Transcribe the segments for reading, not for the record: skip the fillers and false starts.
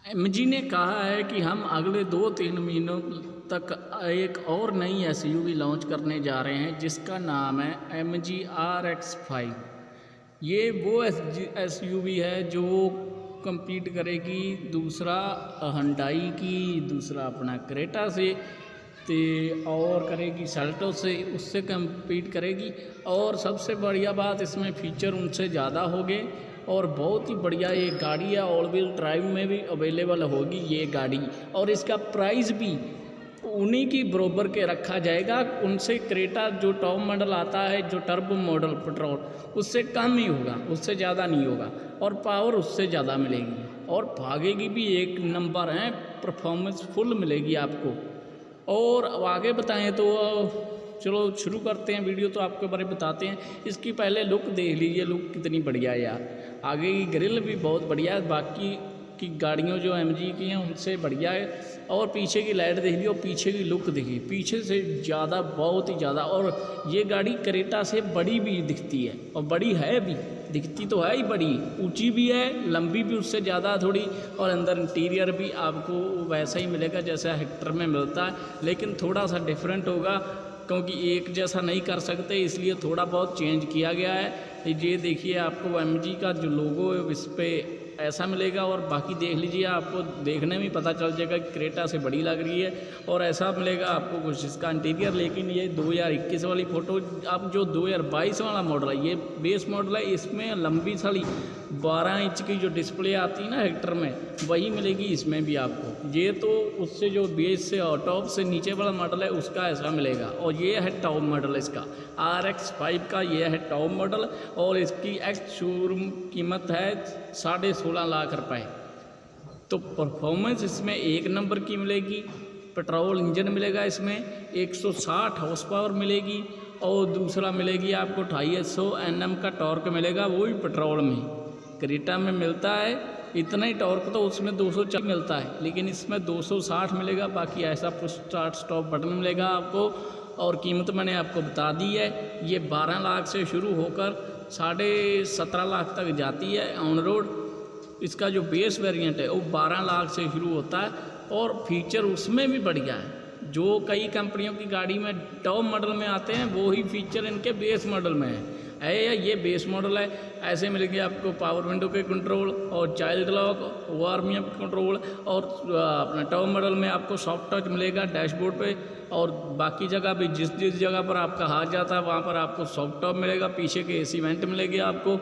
MG ने कहा है कि हम अगले 2-3 महीनों तक एक और नई एसयूवी लॉन्च करने जा रहे हैं जिसका नाम है MG RX5। ये वो एसयूवी है जो compete करेगी दूसरा हुंडई की, दूसरा अपना क्रेटा से और करेगी सेल्टो से, उससे compete करेगी। और सबसे बढ़िया बात, इसमें फ़ीचर उनसे ज़्यादा होंगे और बहुत ही बढ़िया ये गाड़ी है। ऑल व्हील ड्राइव में भी अवेलेबल होगी ये गाड़ी, और इसका प्राइस भी उन्हीं की बराबर के रखा जाएगा। उनसे क्रेटा जो टॉप मॉडल आता है, जो टर्बो मॉडल पेट्रोल, उससे कम ही होगा, उससे ज़्यादा नहीं होगा, और पावर उससे ज़्यादा मिलेगी और भागेगी भी एक नंबर है, परफॉर्मेंस फुल मिलेगी आपको। और आगे बताएं तो चलो शुरू करते हैं वीडियो, तो आपके बारे में बताते हैं। इसकी पहले लुक देख लीजिए, लुक कितनी बढ़िया है यार। आगे की ग्रिल भी बहुत बढ़िया है, बाकी की गाड़ियों जो MG की हैं उनसे बढ़िया है। और पीछे की लाइट देख लीजिए और पीछे की लुक देखिए, पीछे से ज़्यादा, बहुत ही ज़्यादा। और ये गाड़ी क्रेटा से बड़ी भी दिखती है, और बड़ी है भी, दिखती तो है ही बड़ी, ऊंची भी है, लंबी भी उससे ज़्यादा थोड़ी। और अंदर इंटीरियर भी आपको वैसा ही मिलेगा जैसा हेक्टर में मिलता है, लेकिन थोड़ा सा डिफरेंट होगा क्योंकि एक जैसा नहीं कर सकते, इसलिए थोड़ा बहुत चेंज किया गया है। ये देखिए, आपको MG का जो लोगो है इस पर ऐसा मिलेगा, और बाकी देख लीजिए, आपको देखने में पता चल जाएगा कि क्रेटा से बड़ी लग रही है, और ऐसा मिलेगा आपको कुछ इसका इंटीरियर। लेकिन ये 2021 वाली फ़ोटो, अब जो 2022 वाला मॉडल है, ये बेस मॉडल है, इसमें लंबी साड़ी 12 इंच की जो डिस्प्ले आती है ना हेक्टर में, वही मिलेगी इसमें भी आपको। ये तो उससे जो बेस से और टॉप से नीचे वाला मॉडल है उसका ऐसा मिलेगा, और ये है टॉप मॉडल इसका RX5 का, ये है टॉप मॉडल। और इसकी एक्स शोरूम कीमत है 16.5 लाख रुपए। तो परफॉर्मेंस इसमें एक नंबर की मिलेगी। पेट्रोल इंजन मिलेगा इसमें, 160 हॉर्स पावर मिलेगी, और दूसरा मिलेगी आपको 2800 Nm का टॉर्क मिलेगा, वो भी पेट्रोल में। क्रेटा में मिलता है इतना ही टॉर्क, तो उसमें 240 मिलता है, लेकिन इसमें 260 मिलेगा। बाकी ऐसा पुश स्टार्ट स्टॉप बटन मिलेगा आपको। और कीमत मैंने आपको बता दी है, ये 12 लाख से शुरू होकर 17.5 लाख तक जाती है ऑन रोड। इसका जो बेस वेरिएंट है वो 12 लाख से शुरू होता है, और फीचर उसमें भी बढ़िया है। जो कई कंपनियों की गाड़ी में टॉप मॉडल में आते हैं, वो ही फीचर इनके बेस मॉडल में है। ये बेस मॉडल है। ऐसे मिलेंगे आपको पावर विंडो के कंट्रोल, और चाइल्ड लॉक, वार्मिंग कंट्रोल, और अपना टॉप मॉडल में आपको सॉफ्ट टच मिलेगा डैशबोर्ड पे। और बाकी जगह भी जिस जगह पर आपका हाथ जाता है वहाँ पर आपको सॉफ्ट टॉप मिलेगा। पीछे के AC वेंट मिलेंगे आपको,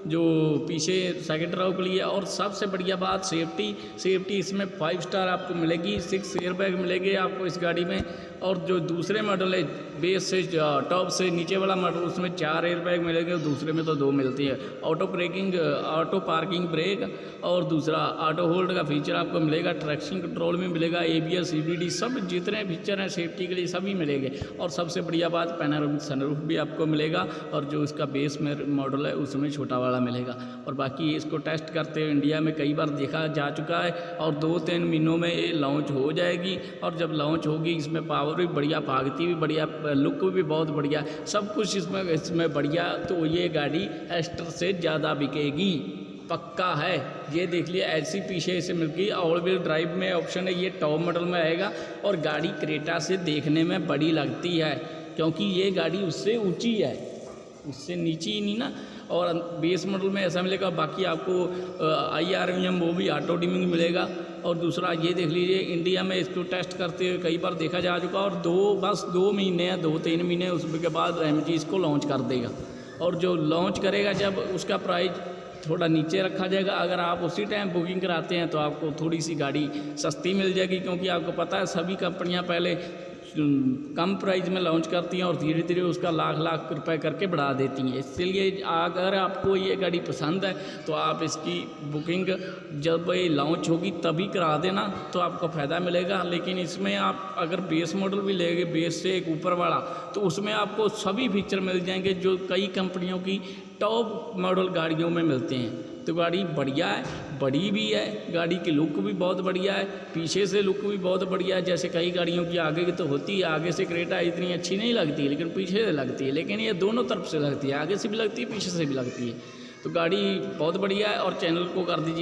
जो पीछे सेकंड रो के लिए। और सबसे बढ़िया बात, सेफ्टी इसमें 5 स्टार आपको मिलेगी। 6 एयरबैग मिलेंगे आपको इस गाड़ी में। और जो दूसरे मॉडल है, बेस से टॉप से नीचे वाला मॉडल, उसमें 4 एयरबैग मिलेंगे, दूसरे में तो 2 मिलती है। ऑटो पार्किंग ब्रेक, और दूसरा ऑटो होल्ड का फीचर आपको मिलेगा। ट्रैक्शन कंट्रोल में मिलेगा, ABS CVT, सब जितने फीचर हैं सेफ्टी के लिए सभी मिलेंगे। और सबसे बढ़िया बात, पैनोरामिक सनरूफ भी आपको मिलेगा, और जो इसका बेस में मॉडल है उसमें छोटा वाला मिलेगा। और बाकी इसको टेस्ट करते हुए इंडिया में कई बार देखा जा चुका है, और 2-3 महीनों में ये लॉन्च हो जाएगी। और जब लॉन्च होगी, इसमें पावर भी बढ़िया, भागती भी बढ़िया, लुक भी बहुत बढ़िया, सब कुछ इसमें बढ़िया। तो ये गाड़ी एस्टर से ज़्यादा बिकेगी, पक्का है। ये देख लिया, ऐसी पीछे इसे मिल गई। ऑल व्हील ड्राइव में ऑप्शन है, ये टॉप मॉडल में आएगा। और गाड़ी क्रेटा से देखने में बड़ी लगती है, क्योंकि ये गाड़ी उससे ऊंची है, उससे नीची ही नहीं ना। और बेस मॉडल में ऐसा मिलेगा। बाकी आपको IRVM, वो भी ऑटो डिमिंग मिलेगा। और दूसरा ये देख लीजिए, इंडिया में इसको टेस्ट करते हुए कई बार देखा जा चुका। और बस 2 महीने या 2-3 महीने उसके बाद MG इसको लॉन्च कर देगा। और जो लॉन्च करेगा, जब उसका प्राइस थोड़ा नीचे रखा जाएगा। अगर आप उसी टाइम बुकिंग कराते हैं तो आपको थोड़ी सी गाड़ी सस्ती मिल जाएगी, क्योंकि आपको पता है सभी कंपनियां पहले कम प्राइस में लॉन्च करती हैं और धीरे धीरे उसका लाख रुपए करके बढ़ा देती हैं। इसलिए अगर आपको ये गाड़ी पसंद है तो आप इसकी बुकिंग जब ये लॉन्च होगी तभी करा देना, तो आपको फ़ायदा मिलेगा। लेकिन इसमें आप अगर बेस मॉडल भी लेंगे, बेस से एक ऊपर वाला, तो उसमें आपको सभी फीचर मिल जाएंगे जो कई कंपनियों की टॉप मॉडल गाड़ियों में मिलते हैं। तो गाड़ी बढ़िया है, बड़ी भी है, गाड़ी की लुक भी बहुत बढ़िया है, पीछे से लुक भी बहुत बढ़िया है। जैसे कई गाड़ियों की आगे की तो होती है, आगे से क्रेटा इतनी अच्छी नहीं लगती, लेकिन पीछे से लगती है। लेकिन ये दोनों तरफ से लगती है, आगे से भी लगती है, पीछे से भी लगती है। तो गाड़ी बहुत बढ़िया है। और चैनल को कर दीजिए